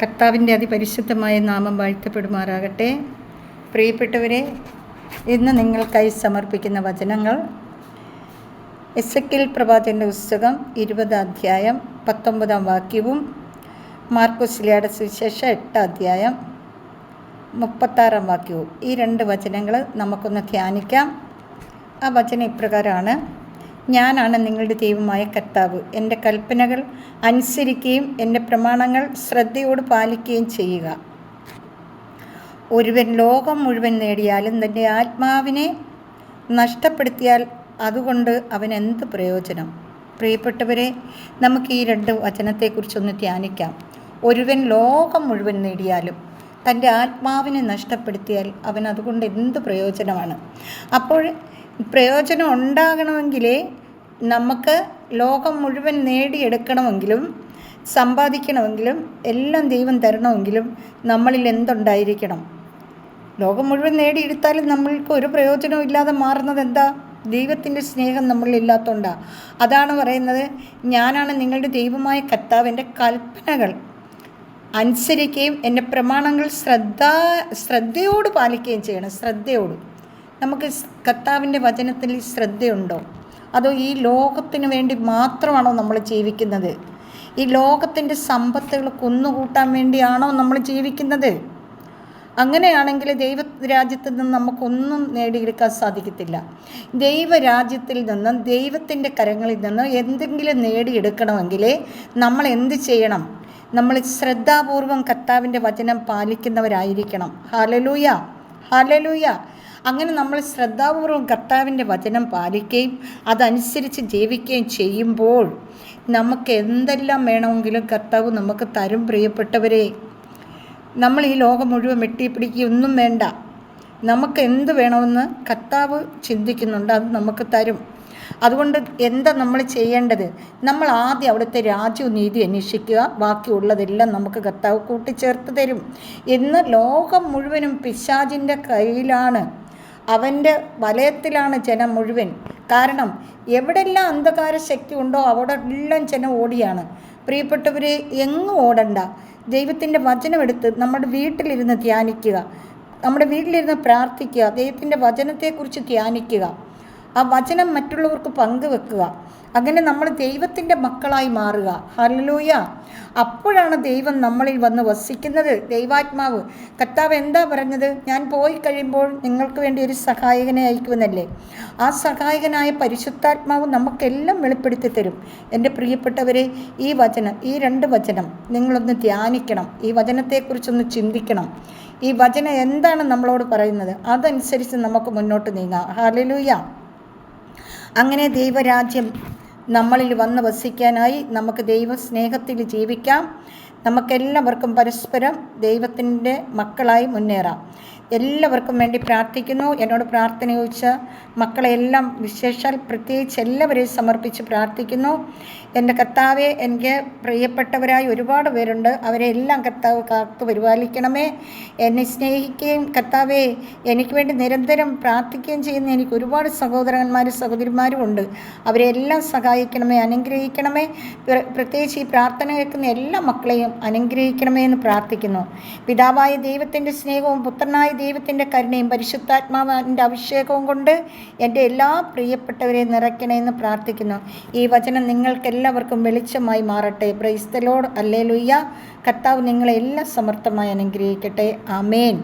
കർത്താവിൻ്റെ അതിപരിശുദ്ധമായ നാമം വാഴ്ത്തപ്പെടുമാറാകട്ടെ. പ്രിയപ്പെട്ടവരെ, ഇന്ന് നിങ്ങൾക്കായി സമർപ്പിക്കുന്ന വചനങ്ങൾ എസെക്കിയേൽ പ്രവാചകൻ്റെ പുസ്തകം 20 അധ്യായം 19 വാക്യവും മാർക്കോസ് ലിയുടെ സുവിശേഷം 8 അധ്യായം 36 വാക്യവും. ഈ 2 വചനങ്ങൾ നമുക്കൊന്ന് ധ്യാനിക്കാം. ആ വചനം ഇപ്രകാരമാണ്: ഞാനാണ് നിങ്ങളുടെ ദൈവമായ കർത്താവ്. എൻ്റെ കൽപ്പനകൾ അനുസരിക്കുകയും എൻ്റെ പ്രമാണങ്ങൾ ശ്രദ്ധയോട് പാലിക്കുകയും ചെയ്യുക. ഒരുവൻ ലോകം മുഴുവൻ നേടിയാലും തൻ്റെ ആത്മാവിനെ നഷ്ടപ്പെടുത്തിയാൽ അതുകൊണ്ട് അവൻ എന്ത് പ്രയോജനം? പ്രിയപ്പെട്ടവരെ, നമുക്ക് ഈ 2 വചനത്തെക്കുറിച്ചൊന്ന് ധ്യാനിക്കാം. ഒരുവൻ ലോകം മുഴുവൻ നേടിയാലും തൻ്റെ ആത്മാവിനെ നഷ്ടപ്പെടുത്തിയാൽ അവൻ അതുകൊണ്ട് എന്ത് പ്രയോജനമാണ്? അപ്പോൾ പ്രയോജനം ഉണ്ടാകണമെങ്കിലേ നമുക്ക് ലോകം മുഴുവൻ നേടിയെടുക്കണമെങ്കിലും സമ്പാദിക്കണമെങ്കിലും എല്ലാം ദൈവം തരണമെങ്കിലും നമ്മളിൽ എന്തുണ്ടായിരിക്കണം? ലോകം മുഴുവൻ നേടിയെടുത്താലും നമ്മൾക്ക് ഒരു പ്രയോജനവും ഇല്ലാതെ മാറുന്നത് എന്താ? ദൈവത്തിൻ്റെ സ്നേഹം നമ്മളില്ലാത്തതുകൊണ്ടാണ്. അതാണ് പറയുന്നത്, ഞാനാണ് നിങ്ങളുടെ ദൈവമായ കർത്താവ്. എൻ്റെ കൽപ്പനകൾ അനുസരിക്കുകയും എൻ്റെ പ്രമാണങ്ങൾ ശ്രദ്ധയോട് പാലിക്കുകയും ചെയ്യണം. ശ്രദ്ധയോട്. നമുക്ക് കർത്താവിൻ്റെ വചനത്തിൽ ശ്രദ്ധയുണ്ടോ? അതോ ഈ ലോകത്തിന് വേണ്ടി മാത്രമാണോ നമ്മൾ ജീവിക്കുന്നത്? ഈ ലോകത്തിൻ്റെ സമ്പത്തുകൾ കുന്നുകൂട്ടാൻ വേണ്ടിയാണോ നമ്മൾ ജീവിക്കുന്നത്? അങ്ങനെയാണെങ്കിൽ ദൈവരാജ്യത്തിൽ നിന്ന് നമുക്കൊന്നും നേടിയെടുക്കാൻ സാധിക്കത്തില്ല. ദൈവരാജ്യത്തിൽ നിന്നും ദൈവത്തിൻ്റെ കരങ്ങളിൽ നിന്നും എന്തെങ്കിലും നേടിയെടുക്കണമെങ്കിൽ നമ്മൾ എന്ത് ചെയ്യണം? നമ്മൾ ശ്രദ്ധാപൂർവം കർത്താവിൻ്റെ വചനം പാലിക്കുന്നവരായിരിക്കണം. Hallelujah, hallelujah. അങ്ങനെ നമ്മൾ ശ്രദ്ധാപൂർവം കർത്താവിൻ്റെ വചനം പാലിക്കുകയും അതനുസരിച്ച് ജീവിക്കുകയും ചെയ്യുമ്പോൾ നമുക്ക് എന്തെല്ലാം വേണമെങ്കിലും കർത്താവ് നമുക്ക് തരും. പ്രിയപ്പെട്ടവരെ, നമ്മൾ ഈ ലോകം മുഴുവൻ വെട്ടിപ്പിടിക്കുകയൊന്നും വേണ്ട. നമുക്ക് എന്ത് വേണമെന്ന് കർത്താവ് ചിന്തിക്കുന്നുണ്ട്, അത് നമുക്ക് തരും. അതുകൊണ്ട് എന്താ നമ്മൾ ചെയ്യേണ്ടത്? നമ്മൾ ആദ്യം അവിടുത്തെ രാജ്യവും നീതി അന്വേഷിക്കുക. ബാക്കിയുള്ളതെല്ലാം നമുക്ക് കർത്താവ് കൂട്ടിച്ചേർത്ത് തരും. ഇന്ന് ലോകം മുഴുവനും പിശാചിൻ്റെ കയ്യിലാണ്, അവൻ്റെ വലയത്തിലാണ് ജനം മുഴുവൻ. കാരണം എവിടെല്ലാം അന്ധകാര ശക്തി ഉണ്ടോ അവിടെ എല്ലാം ജനം ഓടിയാണ്. പ്രിയപ്പെട്ടവരെ, എങ്ങും ഓടണ്ട. ദൈവത്തിൻ്റെ വചനമെടുത്ത് നമ്മുടെ വീട്ടിലിരുന്ന് ധ്യാനിക്കുക, നമ്മുടെ വീട്ടിലിരുന്ന് പ്രാർത്ഥിക്കുക, ദൈവത്തിൻ്റെ വചനത്തെക്കുറിച്ച് ധ്യാനിക്കുക, ആ വചനം മറ്റുള്ളവർക്ക് പങ്കുവെക്കുക. അങ്ങനെ നമ്മൾ ദൈവത്തിൻ്റെ മക്കളായി മാറുക. ഹല്ലേലൂയ. അപ്പോഴാണ് ദൈവം നമ്മളിൽ വന്ന് വസിക്കുന്നത്. ദൈവാത്മാവ്. കർത്താവ് എന്താ പറഞ്ഞത്? ഞാൻ പോയി കഴിയുമ്പോൾ നിങ്ങൾക്ക് വേണ്ടി ഒരു സഹായകനെ അയക്കുമെന്നല്ലേ? ആ സഹായകനായ പരിശുദ്ധാത്മാവ് നമുക്കെല്ലാം വെളിപ്പെടുത്തി തരും. എൻ്റെ പ്രിയപ്പെട്ടവരെ, ഈ 2 വചനം നിങ്ങളൊന്ന് ധ്യാനിക്കണം. ഈ വചനത്തെക്കുറിച്ചൊന്ന് ചിന്തിക്കണം. ഈ വചനം എന്താണ് നമ്മളോട് പറയുന്നത്? അതനുസരിച്ച് നമുക്ക് മുന്നോട്ട് നീങ്ങാം. ഹല്ലേലൂയ. അങ്ങനെ ദൈവരാജ്യം നമ്മളിൽ വന്ന് വസിക്കാനായി നമുക്ക് ദൈവസ്നേഹത്തിൽ ജീവിക്കാം. നമുക്കെല്ലാവർക്കും പരസ്പരം ദൈവത്തിൻ്റെ മക്കളായി മുന്നേറാം. എല്ലാവർക്കും വേണ്ടി പ്രാർത്ഥിക്കുന്നു. എന്നോട് പ്രാർത്ഥന ചോദിച്ച മക്കളെല്ലാം വിശേഷാൽ പ്രത്യേകിച്ച് എല്ലാവരെയും സമർപ്പിച്ച് പ്രാർത്ഥിക്കുന്നു. എൻ്റെ കർത്താവെ, എനിക്ക് പ്രിയപ്പെട്ടവരായി ഒരുപാട് പേരുണ്ട്. അവരെ എല്ലാം കർത്താവ് കാത്തു പരിപാലിക്കണമേ. എന്നെ സ്നേഹിക്കുകയും കർത്താവെ എനിക്ക് വേണ്ടി നിരന്തരം പ്രാർത്ഥിക്കുകയും ചെയ്യുന്ന എനിക്ക് ഒരുപാട് സഹോദരന്മാരും സഹോദരിമാരും ഉണ്ട്. അവരെ എല്ലാം സഹായിക്കണമേ, അനുഗ്രഹിക്കണമേ. പ്രത്യേകിച്ച് ഈ പ്രാർത്ഥന കേൾക്കുന്ന എല്ലാ മക്കളെയും അനുഗ്രഹിക്കണമേ എന്ന് പ്രാർത്ഥിക്കുന്നു. പിതാവായ ദൈവത്തിൻ്റെ സ്നേഹവും പുത്രനായ ദൈവത്തിൻ്റെ കരുണയും പരിശുദ്ധാത്മാവിൻ്റെ അഭിഷേകവും കൊണ്ട് എൻ്റെ എല്ലാ പ്രിയപ്പെട്ടവരെയും നിറയ്ക്കണേ എന്ന് പ്രാർത്ഥിക്കുന്നു. ഈ വചനം നിങ്ങൾക്കെല്ലാവർക്കും വെളിച്ചമായി മാറട്ടെ. Praise the Lord. ഹല്ലേലൂയ. കർത്താവ് നിങ്ങളെ എല്ലാം സമർത്ഥമായി അനുഗ്രഹിക്കട്ടെ. ആമേൻ.